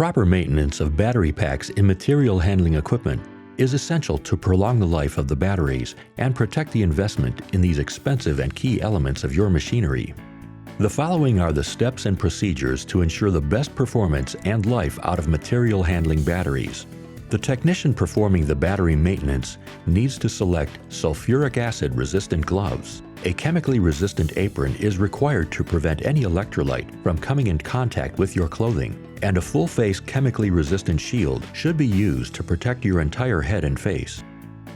Proper maintenance of battery packs in material handling equipment is essential to prolong the life of the batteries and protect the investment in these expensive and key elements of your machinery. The following are the steps and procedures to ensure the best performance and life out of material handling batteries. The technician performing the battery maintenance needs to select sulfuric acid resistant gloves. A chemically resistant apron is required to prevent any electrolyte from coming in contact with your clothing, and a full-face chemically resistant shield should be used to protect your entire head and face.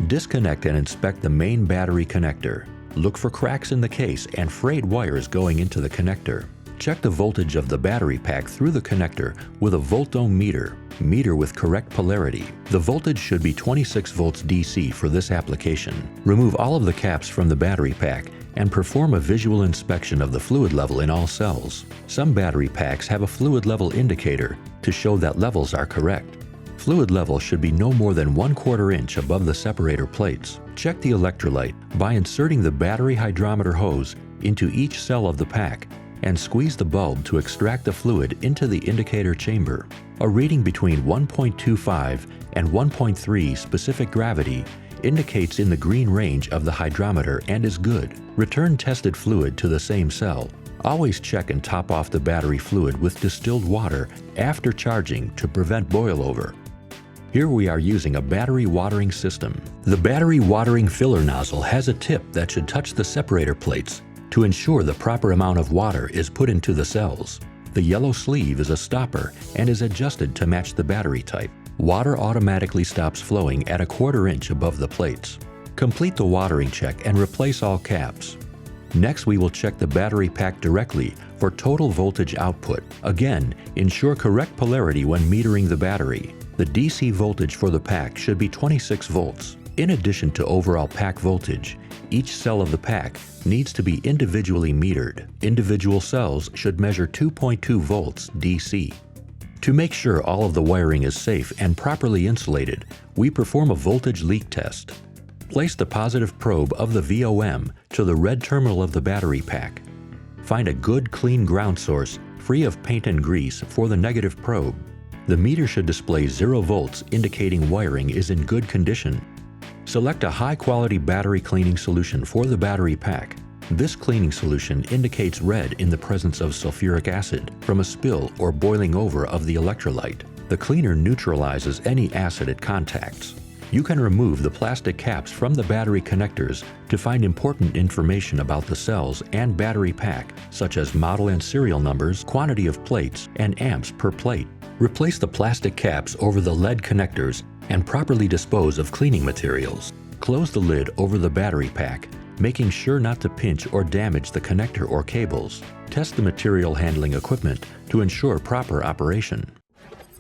Disconnect and inspect the main battery connector. Look for cracks in the case and frayed wires going into the connector. Check the voltage of the battery pack through the connector with a volt-ohm meter. Meter with correct polarity. The voltage should be 26 volts DC for this application. Remove all of the caps from the battery pack and perform a visual inspection of the fluid level in all cells. Some battery packs have a fluid level indicator to show that levels are correct. Fluid level should be no more than 1/4 inch above the separator plates. Check the electrolyte by inserting the battery hydrometer hose into each cell of the pack and squeeze the bulb to extract the fluid into the indicator chamber. A reading between 1.25 and 1.3 specific gravity indicates in the green range of the hydrometer and is good. Return tested fluid to the same cell. Always check and top off the battery fluid with distilled water after charging to prevent boilover. Here we are using a battery watering system. The battery watering filler nozzle has a tip that should touch the separator plates to ensure the proper amount of water is put into the cells. The yellow sleeve is a stopper and is adjusted to match the battery type. Water automatically stops flowing at 1/4 inch above the plates. Complete the watering check and replace all caps. Next, we will check the battery pack directly for total voltage output. Again, ensure correct polarity when metering the battery. The DC voltage for the pack should be 26 volts. In addition to overall pack voltage, each cell of the pack needs to be individually metered. Individual cells should measure 2.2 volts DC. To make sure all of the wiring is safe and properly insulated, we perform a voltage leak test. Place the positive probe of the VOM to the red terminal of the battery pack. Find a good, clean ground source free of paint and grease for the negative probe. The meter should display 0 volts, indicating wiring is in good condition. Select a high-quality battery cleaning solution for the battery pack. This cleaning solution indicates red in the presence of sulfuric acid from a spill or boiling over of the electrolyte. The cleaner neutralizes any acid it contacts. You can remove the plastic caps from the battery connectors to find important information about the cells and battery pack, such as model and serial numbers, quantity of plates, and amps per plate. Replace the plastic caps over the lead connectors and properly dispose of cleaning materials. Close the lid over the battery pack, making sure not to pinch or damage the connector or cables. Test the material handling equipment to ensure proper operation.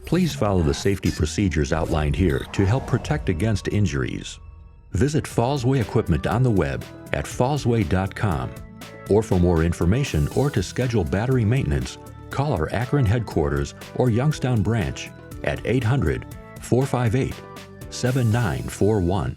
Please follow the safety procedures outlined here to help protect against injuries. Visit Fallsway Equipment on the web at fallsway.com. Or for more information or to schedule battery maintenance, call our Akron headquarters or Youngstown branch at 800-458-7941.